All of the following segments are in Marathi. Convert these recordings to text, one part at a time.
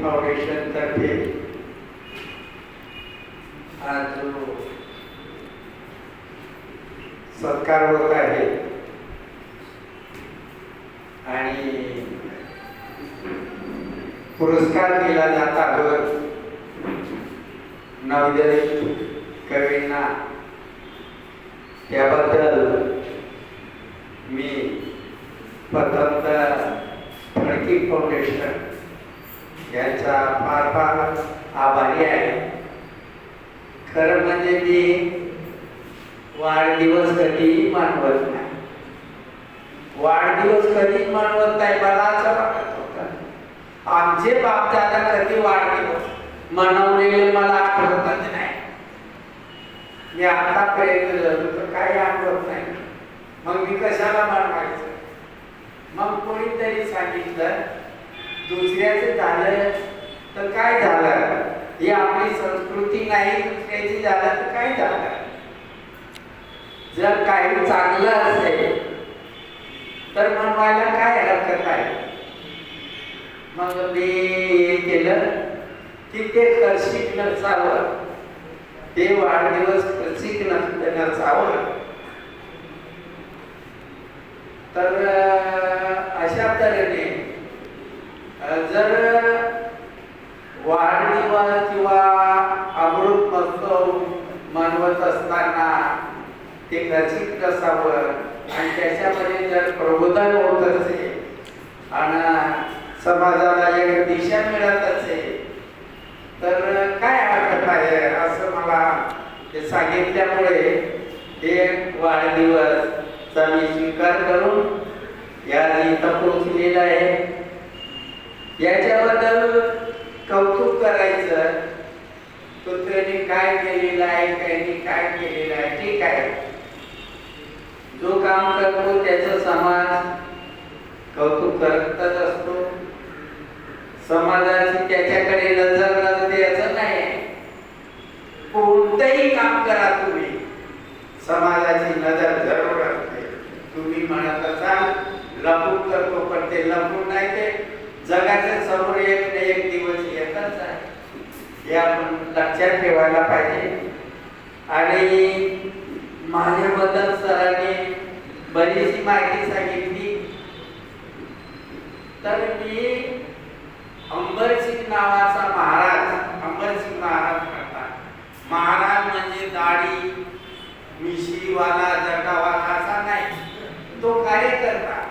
फाउंडेशन तर्फे आज जो सत्कार होत आहे आणि पुरस्कार दिला जाता नवोदित कवींना, त्याबद्दल मी प्रथमतः फडके फाउंडेशन यांचा फार फार आभारी आहे. खरं म्हणजे मी वाढदिवस कधीही मानवत नाही, वाढदिवस कधीच मानवत नाही. मला असं वाटत होतं आमचे बापदादा कधी वाढदिवस मनवलेले मला आठवतच नाही. मी आतापर्यंत जगलो तर काही आठवत नाही. मग मी कशाला मानवायचं? मग कोणीतरी सांगितलं दुसऱ्याचं झालं तर काय झालं, ही आपली संस्कृती नाही. दुसऱ्याची झालं तर काय झालं? जर काही चांगलं असेल तर मनवायला काय हरकत आहे? मग मी हे केलं की ते खर्चिक नसावं, ते वाढदिवस खर्चिक नसावं. तर अशा तऱ्हेने जर वाढदिवस किंवा अमृत महोत्सव मनवत असताना ते खर्चिक नसावं आणि त्याच्यामध्ये जर प्रबोधन होत असेल आणि समाजाला एक दिशा मिळत असेल तर काय हरकत आहे असं मला ते सांगितल्यामुळे हे वाढदिवसचा मी स्वीकार करून या इथं पोहोचलेला आहे. याच्याबद्दल कौतुक करायचं, तो त्यांनी काय केलेलं आहे, त्यांनी काय केलेलं आहे, ठीक आहे. जो काम करतो त्याचं समाज कौतुक करतच असतो. समाजाची त्याच्याकडे नजर नसते असं नाही. कोणतंही काम करा तुम्ही, समाजाची नजर जरूर असते. तुम्ही म्हणत असाल लपून करतो, पण ते लपून नाही, ते जगाच्या समोर एक ना एक दिवस येतच आहे. हे आपण लक्षात ठेवायला पाहिजे. आणि माझ्याबद्दल सरांनी बरीचशी माहिती सांगितली. तर मी अंबरसिंग नावाचा महाराज, अंबरसिंग महाराज करतात. महाराज म्हणजे दाढी मिशीवाला जटावाला असा नाही, तो कार्यकर्ता.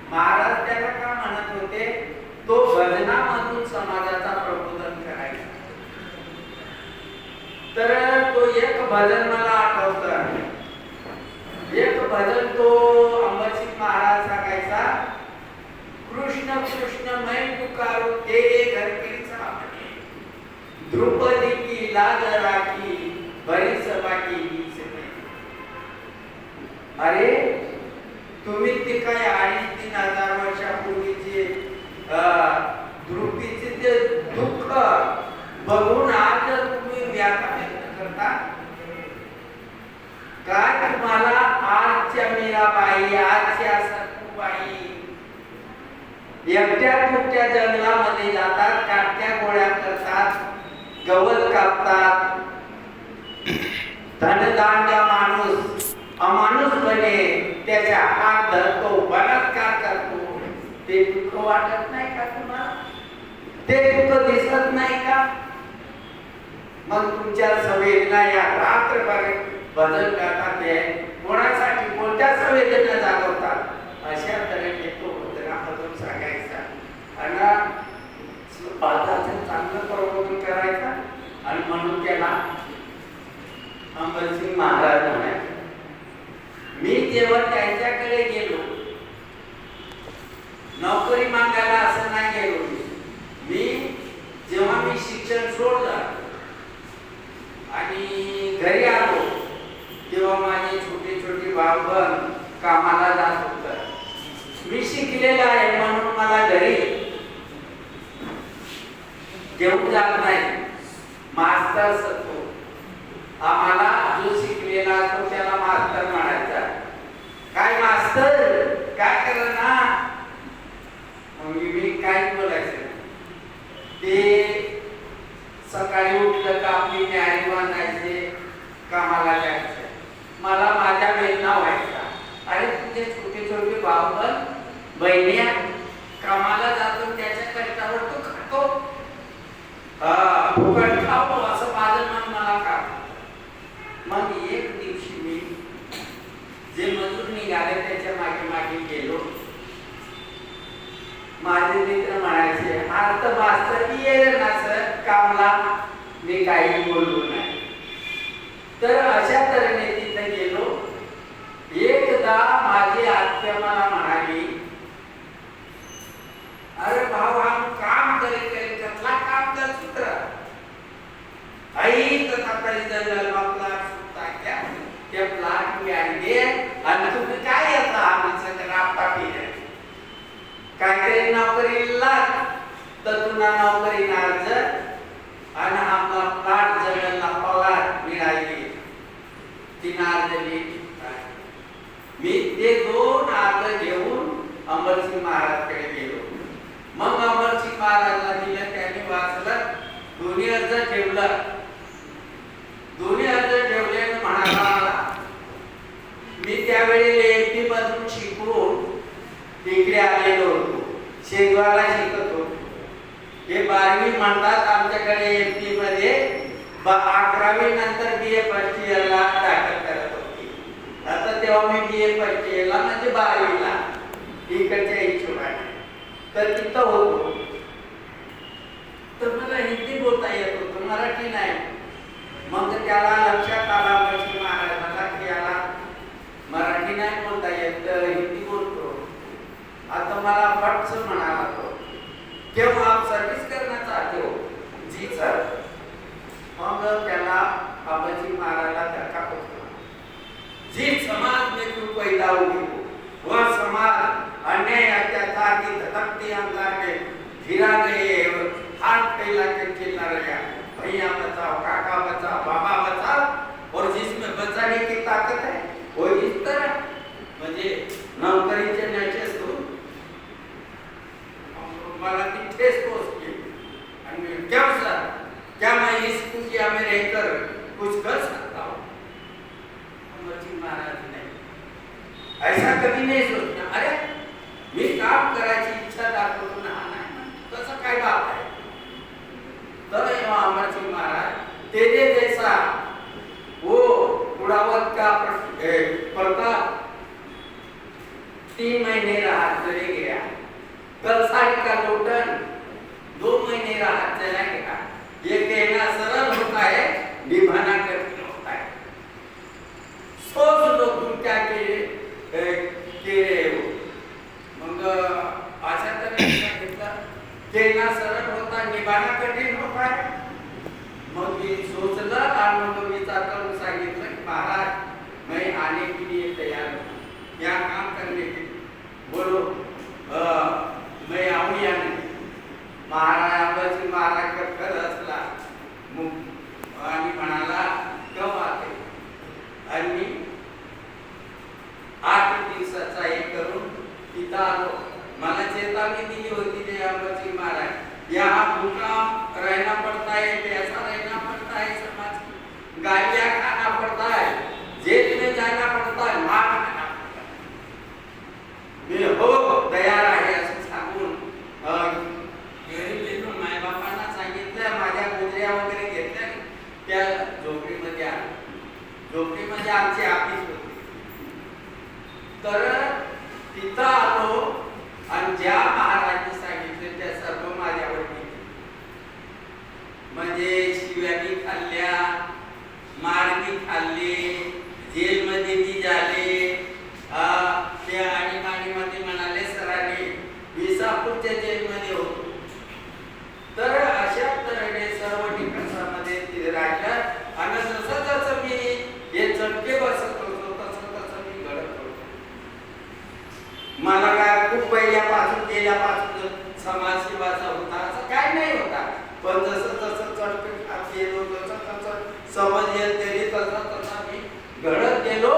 महाराज त्याला का म्हणत होते? तो भजनामधून समाजाचा प्रबोधन करायचा. तर तो एक भजन मला आठवतं. एक भजन तो अंबरसिंग महाराज सांगायचा, कृष्ण कृष्ण मैं पुकारू तेरे घर की सामने, द्रौपदी की लाज राखी बड़ी सभा की बीच में. अरे तुम्ही ते काय 2,000-3,000 वर्षापूर्वीचे द्रौपदीचे ते दुःख बघून आज तुम्ही व्याख्या व्यक्त करता. काय तुम्हाला आजच्या मीराबाई, आजच्या सखूबाई एकट्या कुठच्या जंगलामध्ये जातात, काट्या गोळ्या करतात, गवत कापतात. धनदांडा माणूस अमानुषपणे त्याच्या हात धरतो, बलात्कार करतो. ते दुःख वाटत नाही का तुम्हाला? ते दुःख दिसत नाही का? मग तुमच्या संवेदना या रात्रभर भजन गातात, ते कोणासाठी कोणत्या संवेदना जागवतात? अशा तऱ्हेने तो भजनामधून सांगायचा आणि पादाचं चांगलं प्रबोधन करायचा. आणि म्हणून त्याला अंबरसिंग महाराज म्हणायचे. मी जेव्हा त्यांच्याकडे गेलो, नोकरी मागायला असं नाही गेलो. मी जेव्हा मी शिक्षण सोडलं आणि घरी आलो तेव्हा माझे छोटे छोटे भाऊ बहीण कामाला जात होतं. मी शिकलेला आहे म्हणून मला घरी घेऊन जात नाही. मास्तर असतो, आम्हाला जो शिकलेला असतो त्याला मास्तर म्हणायचा. काय मास्तर काय करणार? मग मी काय बोलायचं? ते तुझे छोटे छोटे भाऊ बहिणी कामाला जातो त्याच्या कष्टावर तू खातो, फुकट खातो असं माझं मन मला का. मग एक दिवशी मी जे मजूर निघाले त्याच्या मागे मागे गेलो. माझे मित्र म्हणायचे अर्थ मास्तर येईल ना सर कामला, मी काही बोललो नाही. तर अशा तऱ्हेने तिथे गेलो. एकदा माझी आत्या मला म्हणाली, अरे भाऊ हम काम करे करे कसला काम कर सूत्र आई तथा तरी जंगल आपला सुता क्या ते प्लाट में आएंगे आणि तुम्ही काय येता आम्ही सगळं राबता केलं काय तरी नोकरी लाग तर तुला नोकरी नार्ज आणि आपला प्लाट जंगलला पगार मिळाली ती नार्जली. मी ते 2 अर्ज घेऊन अमरसिंह महाराजकडे गेलो. मग अमरसिंह महाराजला दिलं, त्यांनी वाचलं, दोन्ही अर्ज ठेवलं. दोन्ही अर्ज ठेवले आणि म्हणाला मी त्यावेळी एमपी मधून शिकून तिकडे आलेलो होतो, शेगवाला शिकत होतो. हे 12वी म्हणतात आमच्याकडे एमपी मध्ये 11वी नंतर बीए फर्स्ट इयरला दाखल करत होती. आता तेव्हा मी बीए फर्स्ट इयरला म्हणजे 12वीला इकडच्या हिशोबाने तर तिथं होतो. तर मला हिंदी बोलता येत होतं, मराठी नाही. मग त्याला लक्षात आला अमरसिंह महाराजाला की याला मराठी नाही बोलता येत, हिंदी बोलतो. आता मला फटस म्हणाला तो, क्यों आप सर्विस करना चाहते हो? जी सर. मग त्याला अमरसिंह महाराजाला धक्का बसला. जिस समाज में तू पैदा हुई हो वह समाज अन्याय अत्याचार की धधकती अंगार में घिरा गए और हाथ फैला के चिल्ला रहा, भैया बचाओ, काका बचाओ, बाबा बचाओ. और जिसमें बचाने की ताकत है वो इस तरह म्हणजे नौकरीचे नशे सोडून मला ती ठेस पोहोचली. आणि क्या सर, क्या मैं इस कुटिया में रहकर कुछ कर सकता हूँ? अमरसिंह महाराज ने ऐसा कभी नहीं सोचना. अरे मी काम करायची इच्छा दाखवतो ना, कसं काय बात आहे. तर अमरसिंह महाराज तेरे जैसा वो उड़ावत का प्रताप 3 महीने रहा चले गया. कल साड़ी का लोटन 2 महीने रहा चला गया. ये कहना सरल होता है, निभाना कठिन होता है. सोच लो तुम क्या के रहे हो. मग अशा तऱ्हेने सांगितलं, कहना सरल होता है, निभाना कठिन होता है. मग मी सोचलं आणि मग विचार करून सांगितलं की महाराज मैं आने के लिए तैयार हूँ, क्या काम करने के लिए बोलो, मैं आऊँ या नहीं. महाराज अमरसिंह महाराज का घर असला आणि म्हणाला कब आते. आणि 8 दिवसाचा एक करून तिथं आलो. मला चेतावनी दिली होती ते अमरसिंह महाराज, यहाँ भूखा रहना पड़ता है, प्यासा रहना पड़ता है, समाज गालियाँ खाना पड़ता है, जेल में जाना पड़ता है, मार खाना पड़ता है. मी हो तयार आहे असं सांगून घरी गेलो. मायबापांना सांगितलं, माझ्या गुजऱ्या वगैरे घेतल्या, त्या झोपडीमध्ये आलो. झोपडीमध्ये आमची ऑफिस होती. तर तिथं आलो आणि ज्या महाराजांनी सांगितलं त्या सर्व माझ्यावर केलं. म्हणजे शिव्यानी खाल्ल्या, मारबी खाल्ले, जेलमध्ये बी झाले. ते आणीबाणीमध्ये म्हणाले सरांनी विसापूरच्या जेलमध्ये होतो. तर अशा तऱ्हेने सर्व ठिकाणामध्ये ते राहिलं. आणि जसं जसं मी हे चटके बसत होतो तसं तसं मी घडत होतो. मला काय खूप पहिल्यापासून गेल्यापासून समाजसेवाचा होता असं काय नाही होता. पण जसं जसं चटके खात गेलो, जसं तसं समज येत गेली, तसं तसं मी घडत गेलो.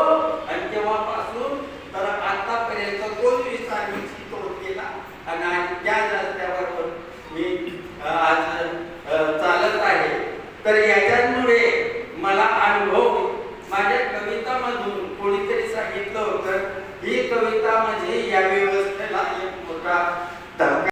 आणि तेव्हापासून तर आतापर्यंत तोच विचार मी तोड केला. आणि त्या रस्त्यावर मी आज चालत आहे. तर याच्यामुळे मला अनुभव माझ्या कवितामधून कोणीतरी सांगितलं होतं, ही कविता या व्यवस्थेला एक मोठा